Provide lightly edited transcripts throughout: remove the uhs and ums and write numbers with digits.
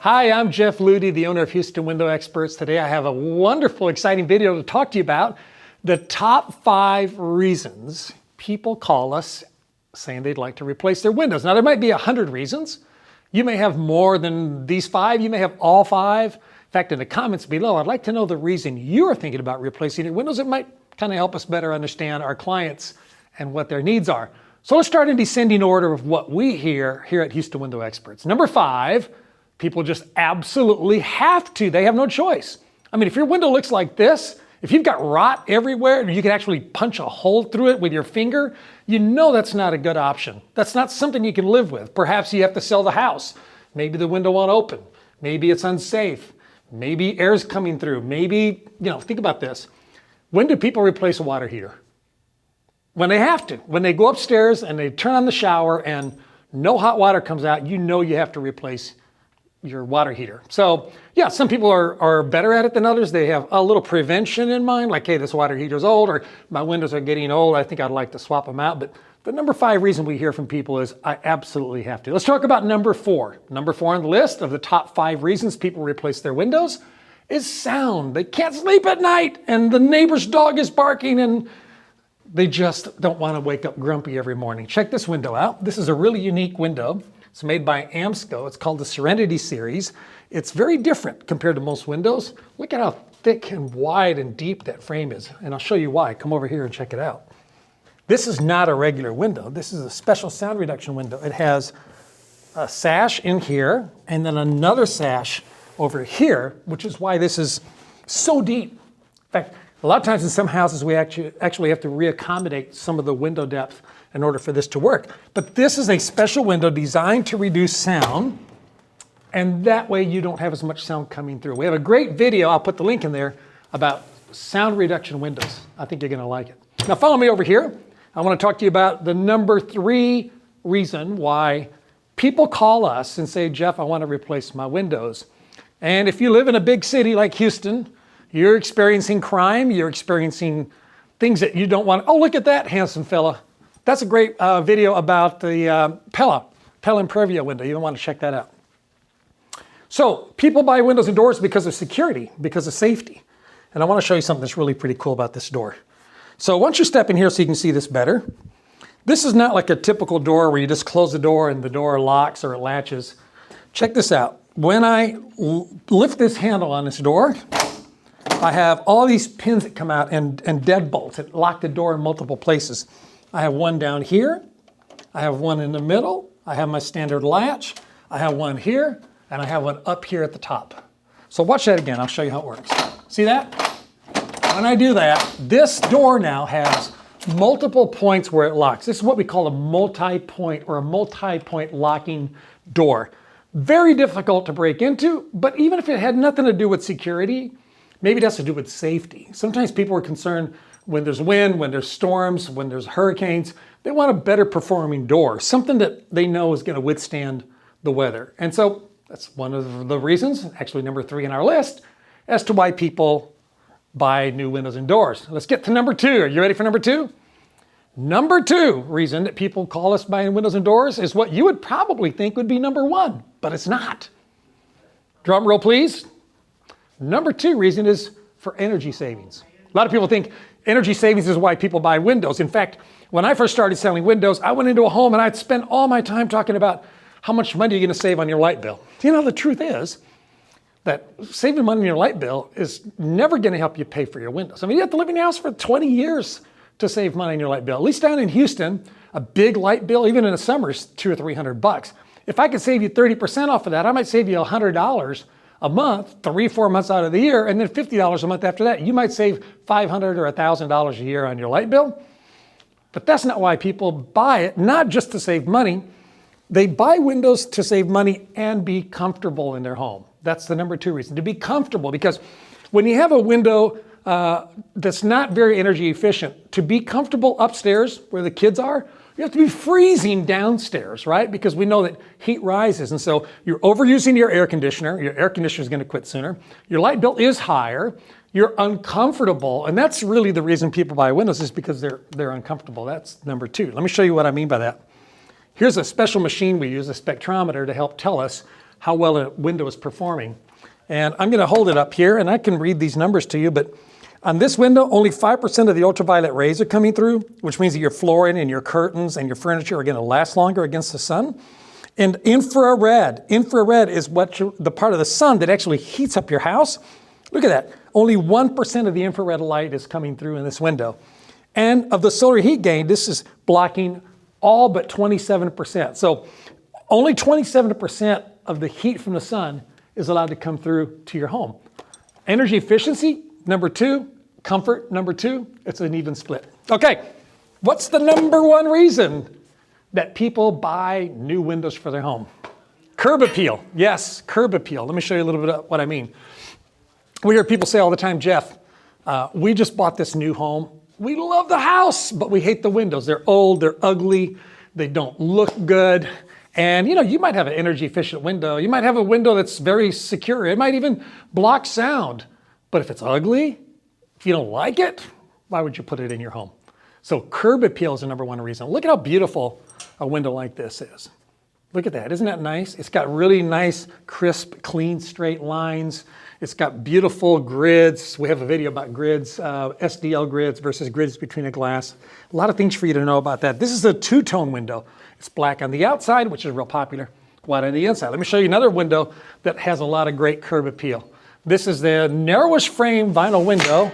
Hi, I'm Jeff Ludy, the owner of Houston Window Experts. Today I have a wonderful, exciting video to talk to you about the top 5 reasons people call us saying they'd like to replace their windows. Now, there might be 100 reasons. You may have more than these 5. You may have all 5. In fact, in the comments below, I'd like to know the reason you're thinking about replacing your windows. It might kind of help us better understand our clients and what their needs are. So let's start in descending order of what we hear here at Houston Window Experts. Number 5, people just absolutely have to. They have no choice. I mean, if your window looks like this, if you've got rot everywhere and you can actually punch a hole through it with your finger, you know that's not a good option. That's not something you can live with. Perhaps you have to sell the house. Maybe the window won't open. Maybe it's unsafe. Maybe air's coming through. Maybe, think about this. When do people replace a water heater? When they have to. When they go upstairs and they turn on the shower and no hot water comes out, you know you have to replace your water heater. So yeah, some people are better at it than others. They have a little prevention in mind, like, hey, this water heater's old, or my windows are getting old. I think I'd like to swap them out. But the number 5 reason we hear from people is I absolutely have to. Let's talk about number 4. Number 4 on the list of the top 5 reasons people replace their windows is sound. They can't sleep at night and the neighbor's dog is barking and they just don't want to wake up grumpy every morning. Check this window out. This is a really unique window. It's made by Amsco. It's called the Serenity Series. It's very different compared to most windows. Look at how thick and wide and deep that frame is. And I'll show you why. Come over here and check it out. This is not a regular window. This is a special sound reduction window. It has a sash in here and then another sash over here, which is why this is so deep. In fact, a lot of times in some houses we actually have to reaccommodate some of the window depth in order for this to work. But this is a special window designed to reduce sound, and that way you don't have as much sound coming through. We have a great video, I'll put the link in there, about sound reduction windows. I think you're gonna like it. Now follow me over here. I wanna talk to you about the number 3 reason why people call us and say, Jeff, I wanna replace my windows. And if you live in a big city like Houston, you're experiencing crime, you're experiencing things that you don't want. Oh, look at that handsome fella. That's a great video about the Pella Impervia window. You want to check that out. So people buy windows and doors because of security, because of safety. And I want to show you something that's really pretty cool about this door. So once you step in here so you can see this better, this is not like a typical door where you just close the door and the door locks or it latches. Check this out. When I lift this handle on this door, I have all these pins that come out and deadbolts that lock the door in multiple places. I have one down here, I have one in the middle, I have my standard latch, I have one here, and I have one up here at the top. So watch that again, I'll show you how it works. See that? When I do that, this door now has multiple points where it locks. This is what we call a multi-point locking door. Very difficult to break into, but even if it had nothing to do with security, maybe it has to do with safety. Sometimes people are concerned when there's wind, when there's storms, when there's hurricanes, they want a better performing door, something that they know is going to withstand the weather. And so that's one of the reasons, actually number 3 on our list, as to why people buy new windows and doors. Let's get to number 2. Are you ready for number 2? Number 2 reason that people call us buying windows and doors is what you would probably think would be number 1, but it's not. Drum roll, please. Number 2 reason is for energy savings. A lot of people think energy savings is why people buy windows. In fact, when I first started selling windows, I went into a home and I'd spend all my time talking about how much money you're going to save on your light bill. The truth is that saving money on your light bill is never going to help you pay for your windows. I mean, you have to live in your house for 20 years to save money on your light bill. At least down in Houston, a big light bill, even in the summer, is $200 or $300. If I could save you 30% off of that, I might save you $100 a month, 3-4 months out of the year, and then $50 a month after that. You might save $500 or $1,000 a year on your light bill. But that's not why people buy it, not just to save money. They buy windows to save money and be comfortable in their home. That's the number 2 reason, to be comfortable. Because when you have a window that's not very energy efficient, to be comfortable upstairs where the kids are, you have to be freezing downstairs, right? Because we know that heat rises. And so you're overusing your air conditioner. Your air conditioner is going to quit sooner. Your light bill is higher. You're uncomfortable. And that's really the reason people buy windows, is because they're uncomfortable. That's number 2. Let me show you what I mean by that. Here's a special machine we use, a spectrometer, to help tell us how well a window is performing. And I'm going to hold it up here, and I can read these numbers to you, but on this window, only 5% of the ultraviolet rays are coming through, which means that your flooring and your curtains and your furniture are going to last longer against the sun. And infrared is the part of the sun that actually heats up your house. Look at that. Only 1% of the infrared light is coming through in this window. And of the solar heat gain, this is blocking all but 27%. So only 27% of the heat from the sun is allowed to come through to your home. Energy efficiency, number 2. Comfort, number 2. It's an even split. Okay, what's the number 1 reason that people buy new windows for their home? Curb appeal. Yes, curb appeal. Let me show you a little bit of what I mean. We hear people say all the time, Jeff, we just bought this new home. We love the house, but we hate the windows. They're old, they're ugly, they don't look good. And you might have an energy efficient window. You might have a window that's very secure. It might even block sound. But if it's ugly, if you don't like it, why would you put it in your home? So curb appeal is the number 1 reason. Look at how beautiful a window like this is. Look at that, isn't that nice? It's got really nice, crisp, clean, straight lines. It's got beautiful grids. We have a video about grids, SDL grids versus grids between a glass. A lot of things for you to know about that. This is a 2-tone window. It's black on the outside, which is real popular, white on the inside. Let me show you another window that has a lot of great curb appeal. This is the narrowest frame vinyl window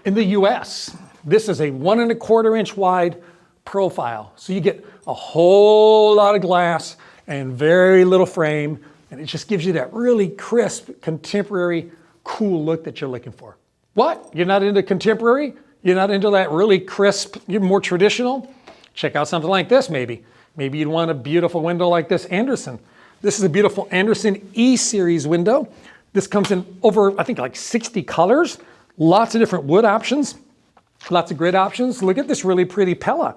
in the US. This is a 1¼ inch wide profile. So you get a whole lot of glass and very little frame, and it just gives you that really crisp, contemporary, cool look that you're looking for. What? You're not into contemporary? You're not into that really crisp, you're more traditional? Check out something like this maybe. Maybe you'd want a beautiful window like this Andersen. This is a beautiful Andersen E-Series window. This comes in over, I think, like 60 colors. Lots of different wood options. Lots of grid options. Look at this really pretty Pella.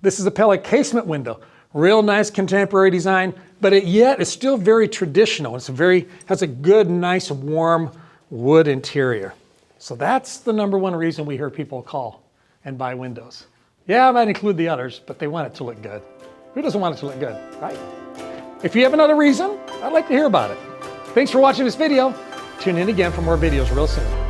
This is a Pella casement window. Real nice contemporary design, but yet it's still very traditional. Has a good, nice, warm wood interior. So that's the number 1 reason we hear people call and buy windows. Yeah, I might include the others, but they want it to look good. Who doesn't want it to look good, right? If you have another reason, I'd like to hear about it. Thanks for watching this video. Tune in again for more videos real soon.